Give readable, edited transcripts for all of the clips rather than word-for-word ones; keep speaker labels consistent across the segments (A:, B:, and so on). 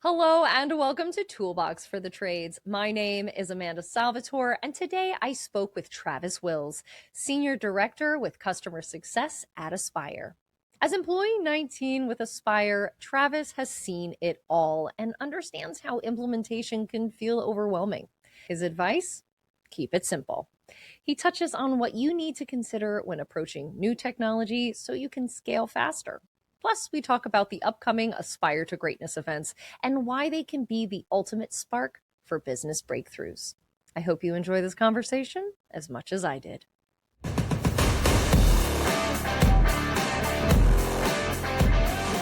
A: Hello and welcome to Toolbox for the Trades. My name is Amanda Salvatore, and today I spoke with Travis Wills, Senior Director with Customer Success at Aspire. As employee 19 with Aspire, Travis has seen it all and understands how implementation can feel overwhelming. His advice? Keep it simple. He touches on what you need to consider when approaching new technology so you can scale faster. Plus, we talk about the upcoming Aspire to Greatness events and why they can be the ultimate spark for business breakthroughs. I hope you enjoy this conversation as much as I did.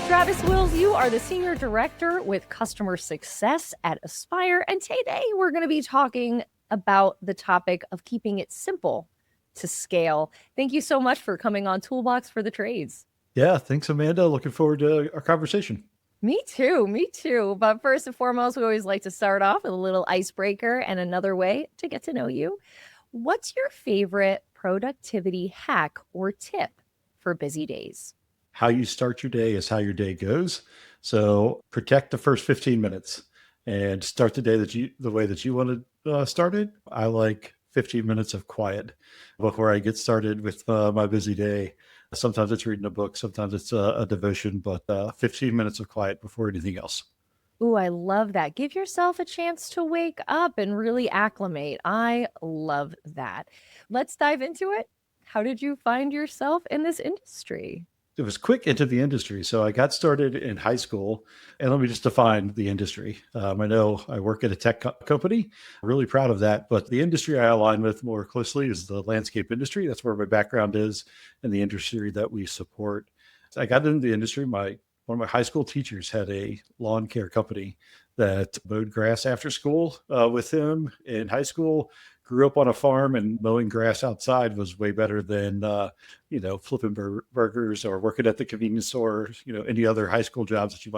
A: Travis Wills, you are the Senior Director with Customer Success at Aspire, and today we're going to be talking about the topic of keeping it simple to scale. Thank you so much for coming on Toolbox for the Trades.
B: Yeah, thanks, Amanda. Looking forward to our conversation.
A: Me too, me too. But first and foremost, we always like to start off with a little icebreaker and another way to get to know you. What's your favorite productivity hack or tip for busy days?
B: How you start your day is how your day goes. So protect the first 15 minutes and start the day the way that you want to start it. I like 15 minutes of quiet before I get started with my busy day. Sometimes it's reading a book, sometimes it's a devotion, but 15 minutes of quiet before anything else.
A: Ooh, I love that. Give yourself a chance to wake up and really acclimate. I love that. Let's dive into it. How did you find yourself in this industry?
B: It was quick into the industry. So I got started in high school, and let me just define the industry. I know I work at a tech company, really proud of that, but the industry I align with more closely is the landscape industry. That's where my background is and the industry that we support. So I got into the industry. One of my high school teachers had a lawn care company that mowed grass after school with him in high school. Grew up on a farm, and mowing grass outside was way better than flipping burgers or working at the convenience store, any other high school jobs that you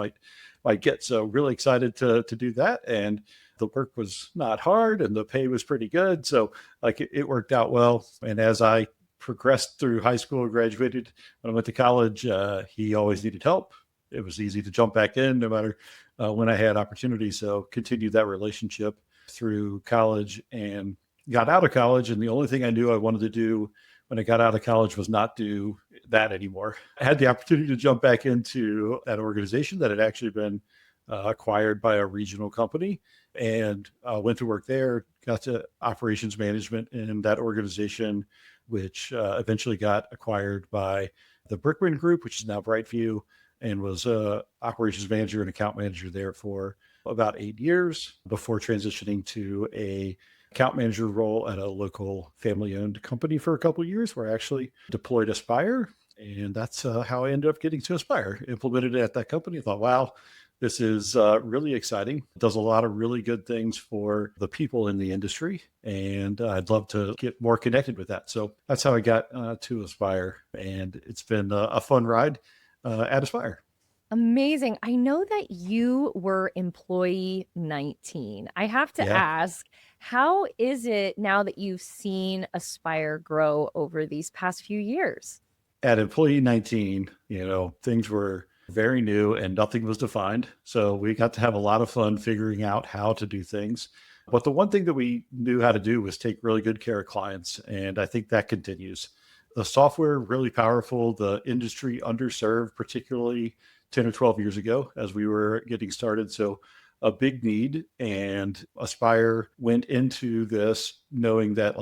B: might get. So really excited to do that. And the work was not hard and the pay was pretty good. So it worked out well. And as I progressed through high school, graduated, when I went to college, he always needed help. It was easy to jump back in no matter when I had opportunities. So continued that relationship through college and got out of college. And the only thing I knew I wanted to do when I got out of college was not do that anymore. I had the opportunity to jump back into that organization that had actually been acquired by a regional company, and went to work there, got to operations management in that organization, which eventually got acquired by the Brickman Group, which is now Brightview, and was operations manager and account manager there for about 8 years before transitioning to a account manager role at a local family-owned company for a couple of years, where I actually deployed Aspire. And that's how I ended up getting to Aspire. Implemented it at that company. I thought, wow, this is really exciting. It does a lot of really good things for the people in the industry. And I'd love to get more connected with that. So that's how I got to Aspire. And it's been a fun ride at Aspire.
A: Amazing. I know that you were employee 19. I have to
B: Yeah.
A: ask, how is it now that you've seen Aspire grow over these past few years?
B: At employee 19, things were very new and nothing was defined. So we got to have a lot of fun figuring out how to do things. But the one thing that we knew how to do was take really good care of clients. And I think that continues. The software, really powerful, the industry underserved, particularly 10 or 12 years ago as we were getting started. So a big need, and Aspire went into this knowing that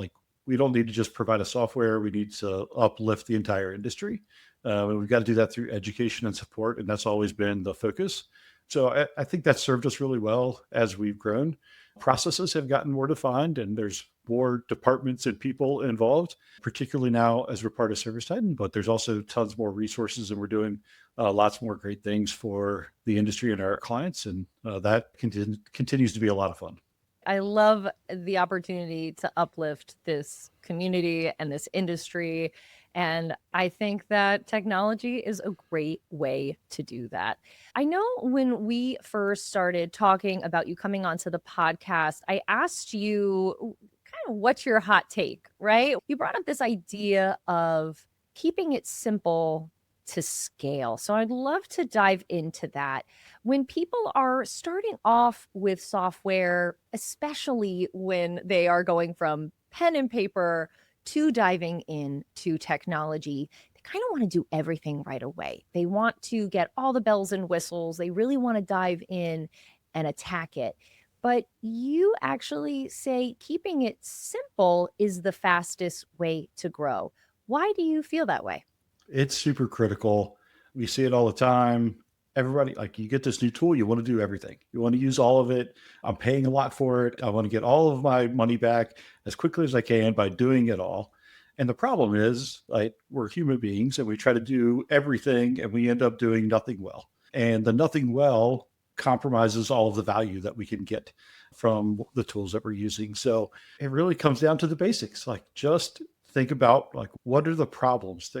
B: we don't need to just provide a software. We need to uplift the entire industry. And we've got to do that through education and support. And that's always been the focus. So I think that served us really well as we've grown. Processes have gotten more defined, and there's more departments and people involved, particularly now as we're part of Service Titan, but there's also tons more resources, and we're doing lots more great things for the industry and our clients. And that continues to be a lot of fun.
A: I love the opportunity to uplift this community and this industry. And I think that technology is a great way to do that. I know when we first started talking about you coming onto the podcast, I asked you kind of what's your hot take, right? You brought up this idea of keeping it simple to scale. So I'd love to dive into that. When people are starting off with software, especially when they are going from pen and paper to diving into technology, they kind of want to do everything right away. They want to get all the bells and whistles. They really want to dive in and attack it. But you actually say keeping it simple is the fastest way to grow. Why do you feel that way?
B: It's super critical. We see it all the time. Everybody, like you get this new tool, you want to do everything. You want to use all of it. I'm paying a lot for it. I want to get all of my money back as quickly as I can by doing it all. And the problem is, like, we're human beings and we try to do everything and we end up doing nothing well. And the nothing well compromises all of the value that we can get from the tools that we're using. So it really comes down to the basics. Like just think about like what are the problems?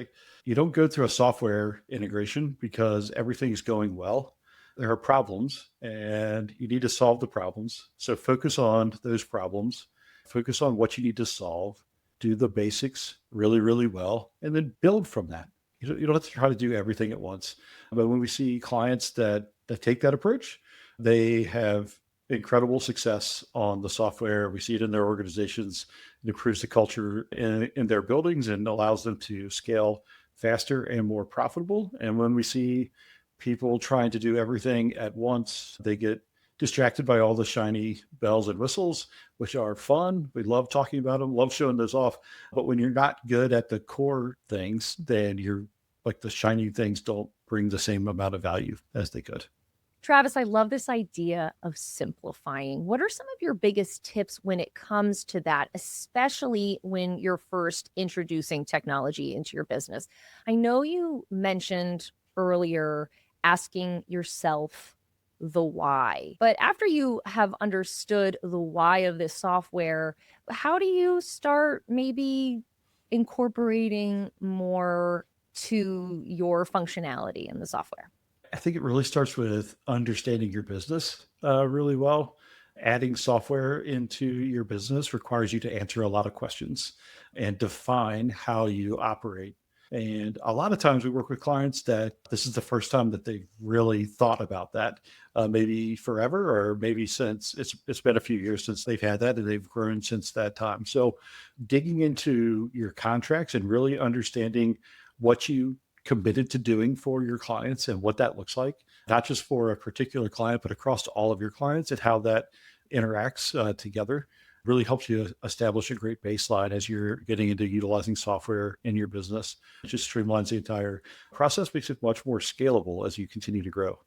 B: You don't go through a software integration because everything is going well. There are problems and you need to solve the problems. So focus on those problems, focus on what you need to solve, do the basics really, really well, and then build from that. You don't have to try to do everything at once. But when we see clients that take that approach, they have incredible success on the software. We see it in their organizations. It improves the culture in their buildings and allows them to scale faster and more profitable. And when we see people trying to do everything at once, they get distracted by all the shiny bells and whistles, which are fun. We love talking about them, love showing those off. But when you're not good at the core things, then you're like the shiny things don't bring the same amount of value as they could.
A: Travis, I love this idea of simplifying. What are some of your biggest tips when it comes to that, especially when you're first introducing technology into your business? I know you mentioned earlier asking yourself the why, but after you have understood the why of this software, how do you start maybe incorporating more to your functionality in the software?
B: I think it really starts with understanding your business really well. Adding software into your business requires you to answer a lot of questions and define how you operate. And a lot of times we work with clients that this is the first time that they've really thought about that, maybe forever, or maybe since it's been a few years since they've had that and they've grown since that time. So digging into your contracts and really understanding what you committed to doing for your clients and what that looks like, not just for a particular client, but across all of your clients and how that interacts together really helps you establish a great baseline as you're getting into utilizing software in your business. It just streamlines the entire process, makes it much more scalable as you continue to grow.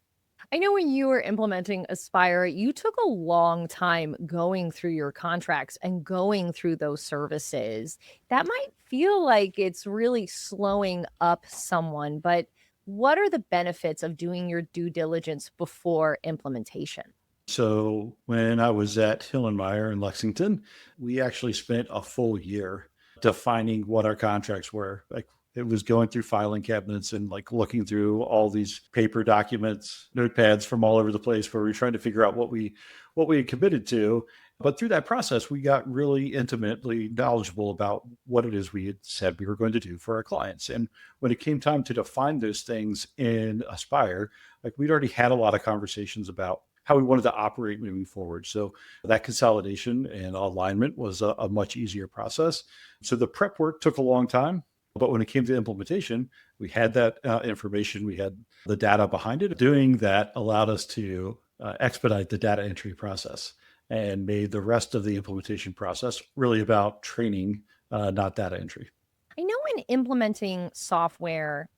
A: I know when you were implementing Aspire, you took a long time going through your contracts and going through those services. That might feel like it's really slowing up someone, but what are the benefits of doing your due diligence before implementation?
B: So when I was at Hill and Meyer in Lexington, we actually spent a full year defining what our contracts were. Like it was going through filing cabinets and like looking through all these paper documents, notepads from all over the place where we were trying to figure out what we had committed to. But through that process, we got really intimately knowledgeable about what it is we had said we were going to do for our clients. And when it came time to define those things in Aspire, like we'd already had a lot of conversations about how we wanted to operate moving forward. So that consolidation and alignment was a much easier process. So the prep work took a long time, but when it came to implementation, we had that information, we had the data behind it. Doing that allowed us to expedite the data entry process and made the rest of the implementation process really about training, not data entry.
A: I know when implementing software,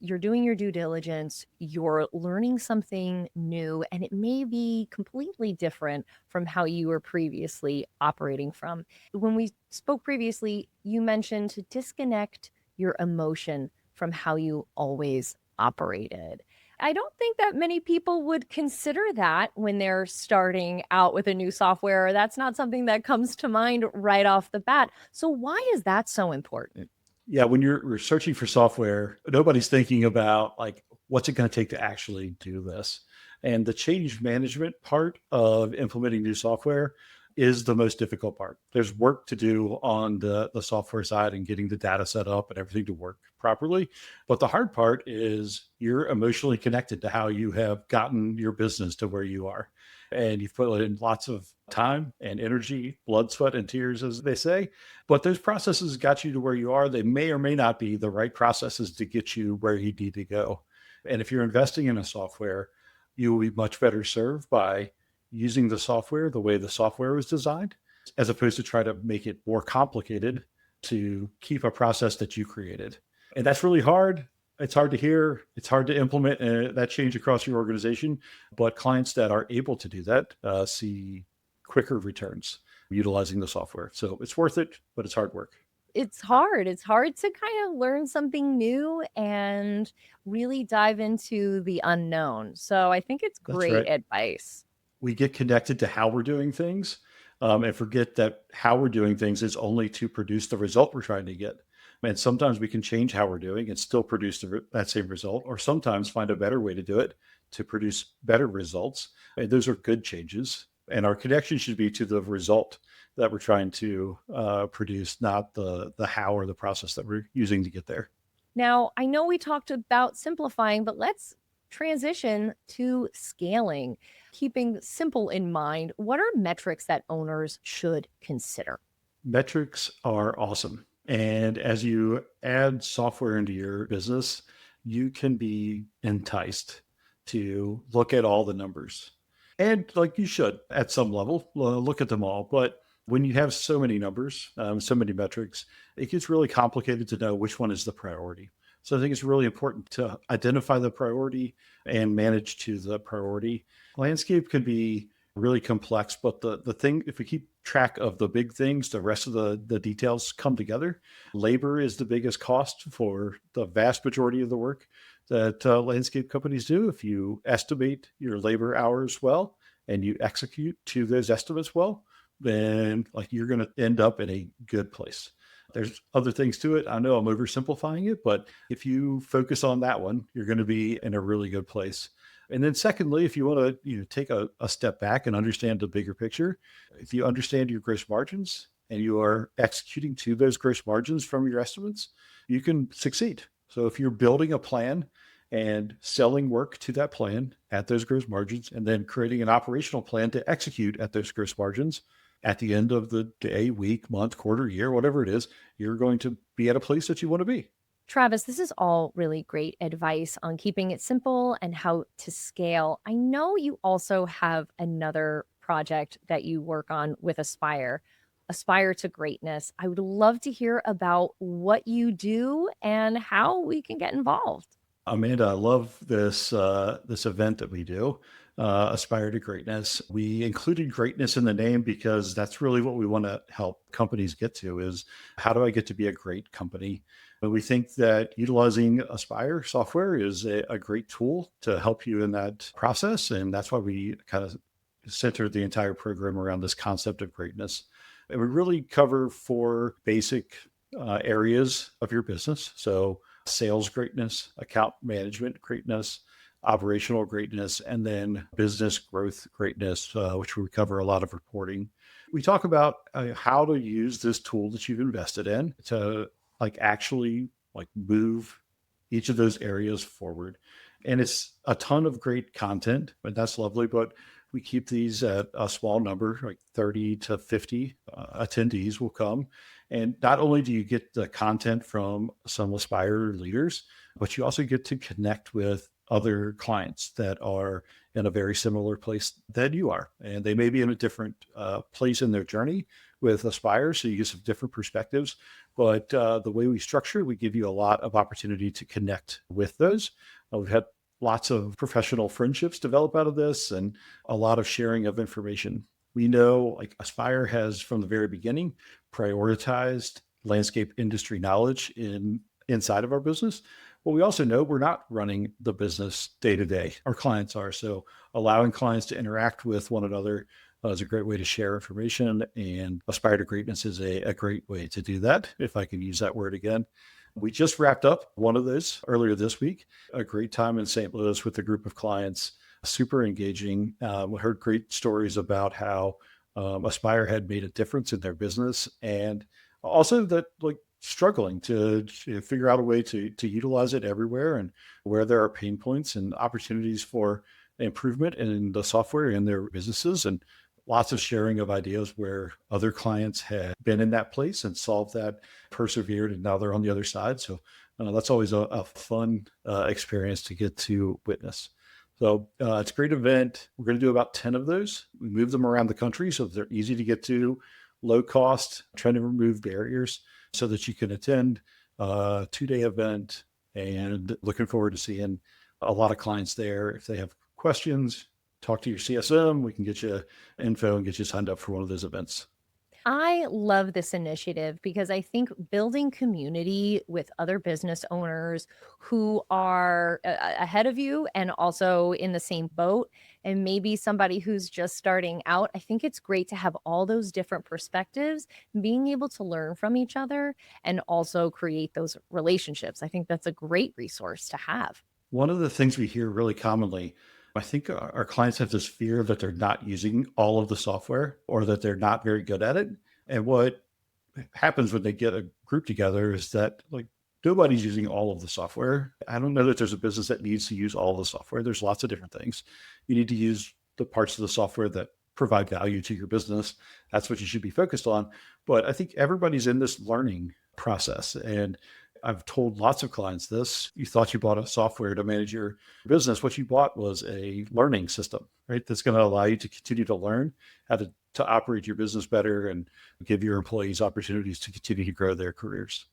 A: you're doing your due diligence, you're learning something new, and it may be completely different from how you were previously operating from. When we spoke previously, you mentioned to disconnect your emotion from how you always operated. I don't think that many people would consider that when they're starting out with a new software. That's not something that comes to mind right off the bat. So, why is that so important?
B: Yeah, when you're searching for software, nobody's thinking about like what's it going to take to actually do this. And the change management part of implementing new software is the most difficult part. There's work to do on the software side and getting the data set up and everything to work properly. But the hard part is you're emotionally connected to how you have gotten your business to where you are. And you've put in lots of time and energy, blood, sweat, and tears, as they say. But those processes got you to where you are. They may or may not be the right processes to get you where you need to go. And if you're investing in a software, you will be much better served by using the software the way the software was designed, as opposed to try to make it more complicated to keep a process that you created. And that's really hard. It's hard to hear. It's hard to implement that change across your organization. But clients that are able to do that see quicker returns utilizing the software. So it's worth it, but it's hard work.
A: It's hard. It's hard to kind of learn something new and really dive into the unknown. So I think it's
B: That's
A: great
B: right.
A: advice.
B: We get connected to how we're doing things and forget that how we're doing things is only to produce the result we're trying to get. And sometimes we can change how we're doing and still produce that same result, or sometimes find a better way to do it to produce better results. And those are good changes. And our connection should be to the result that we're trying to produce, not the how or the process that we're using to get there.
A: Now, I know we talked about simplifying, but let's transition to scaling. Keeping simple in mind, what are metrics that owners should consider?
B: Metrics are awesome. And as you add software into your business, you can be enticed to look at all the numbers. And like you should at some level, look at them all. But when you have so many numbers, so many metrics, it gets really complicated to know which one is the priority. So I think it's really important to identify the priority and manage to the priority. Landscape can be really complex, but the thing, if we keep track of the big things, the rest of the details come together. Labor is the biggest cost for the vast majority of the work that landscape companies do. If you estimate your labor hours well and you execute to those estimates well, then like you're going to end up in a good place. There's other things to it. I know I'm oversimplifying it, but if you focus on that one, you're going to be in a really good place. And then secondly, if you want to take a step back and understand the bigger picture, if you understand your gross margins and you are executing to those gross margins from your estimates, you can succeed. So if you're building a plan and selling work to that plan at those gross margins, and then creating an operational plan to execute at those gross margins, at the end of the day, week, month, quarter, year, whatever it is, you're going to be at a place that you want to be.
A: Travis, this is all really great advice on keeping it simple and how to scale. I know you also have another project that you work on with Aspire to Greatness. I would love to hear about what you do and how we can get involved.
B: Amanda, I love this event that we do, Aspire to Greatness. We included greatness in the name because that's really what we want to help companies get to is how do I get to be a great company? And we think that utilizing Aspire software is a great tool to help you in that process. And that's why we kind of centered the entire program around this concept of greatness. And we really cover four basic areas of your business. So sales greatness, account management greatness, operational greatness, and then business growth greatness, which we cover a lot of reporting. We talk about how to use this tool that you've invested in to like actually like move each of those areas forward. And it's a ton of great content, and that's lovely. But we keep these at a small number, like 30 to 50 attendees will come. And not only do you get the content from some Aspire leaders, but you also get to connect with other clients that are in a very similar place than you are. And they may be in a different place in their journey with Aspire. So you get some different perspectives. But the way we structure it, we give you a lot of opportunity to connect with those. We've had lots of professional friendships develop out of this and a lot of sharing of information. We know like Aspire has from the very beginning prioritized landscape industry knowledge inside of our business. But we also know we're not running the business day to day. Our clients are. So allowing clients to interact with one another is a great way to share information. And Aspire to Greatness is a great way to do that, if I can use that word again. We just wrapped up one of those earlier this week, a great time in St. Louis with a group of clients, super engaging. We heard great stories about how Aspire had made a difference in their business, and also that like struggling to figure out a way to utilize it everywhere, and where there are pain points and opportunities for improvement in the software in their businesses, and lots of sharing of ideas where other clients had been in that place and solved that, persevered, and now they're on the other side. So that's always a fun experience to get to witness. So it's a great event. We're going to do about 10 of those. We move them around the country so they're easy to get to, low cost, trying to remove barriers so that you can attend a 2-day event, and looking forward to seeing a lot of clients there. If they have questions, talk to your CSM. We can get you info and get you signed up for one of those events.
A: I love this initiative because I think building community with other business owners who are ahead of you and also in the same boat, and maybe somebody who's just starting out, I think it's great to have all those different perspectives, being able to learn from each other and also create those relationships. I think that's a great resource to have.
B: One of the things we hear really commonly, I think our clients have this fear that they're not using all of the software or that they're not very good at it. And what happens when they get a group together is that like nobody's using all of the software. I don't know that there's a business that needs to use all of the software. There's lots of different things. You need to use the parts of the software that provide value to your business. That's what you should be focused on. But I think everybody's in this learning process. And I've told lots of clients this. You thought you bought a software to manage your business. What you bought was a learning system, right? That's going to allow you to continue to learn how to operate your business better and give your employees opportunities to continue to grow their careers.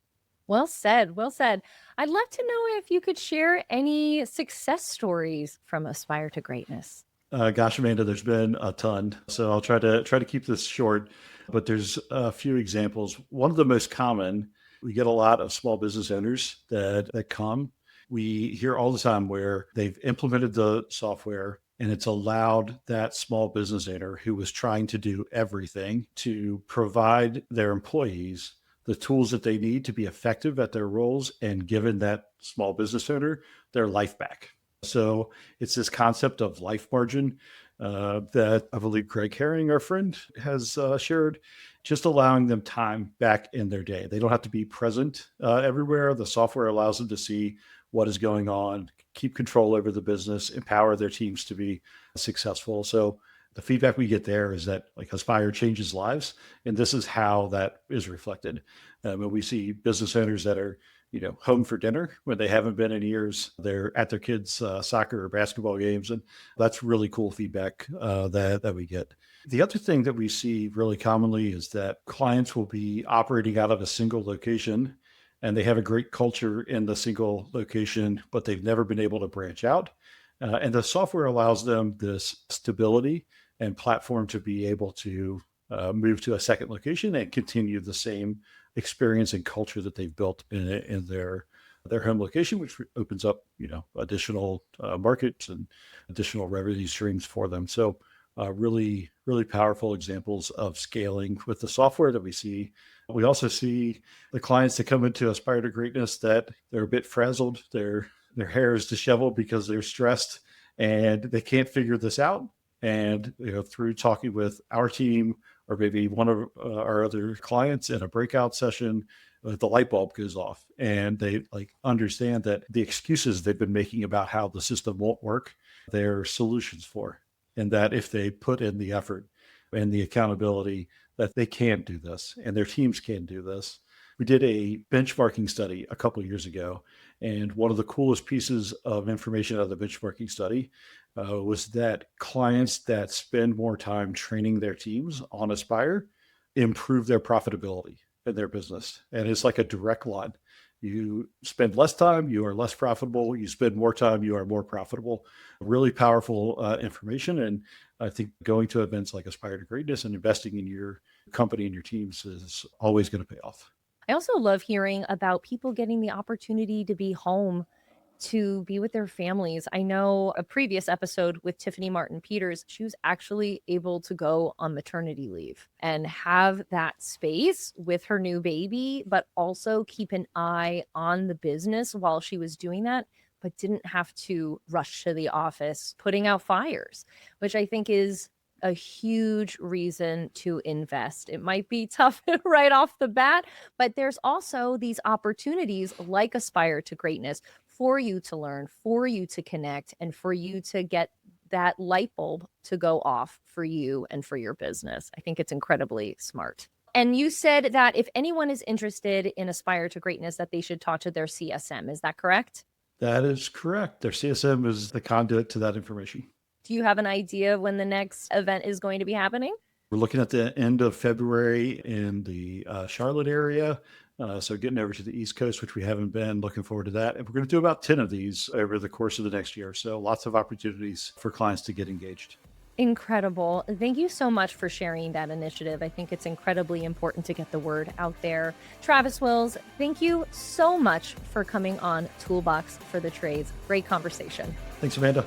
A: Well said. Well said. I'd love to know if you could share any success stories from Aspire to Greatness.
B: Gosh, Amanda, there's been a ton. So I'll try to keep this short, but there's a few examples. One of the most common, we get a lot of small business owners that come. We hear all the time where they've implemented the software and it's allowed that small business owner who was trying to do everything to provide their employees the tools that they need to be effective at their roles, and given that small business owner their life back. So it's this concept of life margin that I believe Craig Herring, our friend, has shared, just allowing them time back in their day. They don't have to be present everywhere. The software allows them to see what is going on, keep control over the business, empower their teams to be successful. So the feedback we get there is that like Aspire changes lives, and this is how that is reflected. When we see business owners that are home for dinner when they haven't been in years, they're at their kids' soccer or basketball games, and that's really cool feedback that we get. The other thing that we see really commonly is that clients will be operating out of a single location, and they have a great culture in the single location, but they've never been able to branch out. And the software allows them this stability and platform to be able to move to a second location and continue the same experience and culture that they've built in their home location, which opens up additional markets and additional revenue streams for them. So really, really powerful examples of scaling with the software that we see. We also see the clients that come into Aspire to Greatness that they're a bit frazzled. Their hair is disheveled because they're stressed and they can't figure this out. And through talking with our team or maybe one of our other clients in a breakout session, the light bulb goes off, and they like understand that the excuses they've been making about how the system won't work, there are solutions for, and that if they put in the effort and the accountability, that they can do this and their teams can do this. We did a benchmarking study a couple of years ago, and one of the coolest pieces of information out of the benchmarking study was that clients that spend more time training their teams on Aspire improve their profitability in their business. And it's like a direct line. You spend less time, you are less profitable. You spend more time, you are more profitable. Really powerful information. And I think going to events like Aspire to Greatness and investing in your company and your teams is always going to pay off.
A: I also love hearing about people getting the opportunity to be home, to be with their families. I know a previous episode with Tiffany Martin Peters, she was actually able to go on maternity leave and have that space with her new baby, but also keep an eye on the business while she was doing that, but didn't have to rush to the office putting out fires, which I think is a huge reason to invest. It might be tough right off the bat, but there's also these opportunities like Aspire to Greatness for you to learn, for you to connect, and for you to get that light bulb to go off for you and for your business. I think it's incredibly smart. And you said that if anyone is interested in Aspire to Greatness, that they should talk to their CSM. Is that correct?
B: That is correct. Their CSM is the conduit to that information.
A: Do you have an idea of when the next event is going to be happening?
B: We're looking at the end of February in the Charlotte area. So getting over to the East Coast, which we haven't been, looking forward to that. And we're going to do about 10 of these over the course of the next year. So lots of opportunities for clients to get engaged.
A: Incredible. Thank you so much for sharing that initiative. I think it's incredibly important to get the word out there. Travis Wills, thank you so much for coming on Toolbox for the Trades. Great conversation.
B: Thanks, Amanda.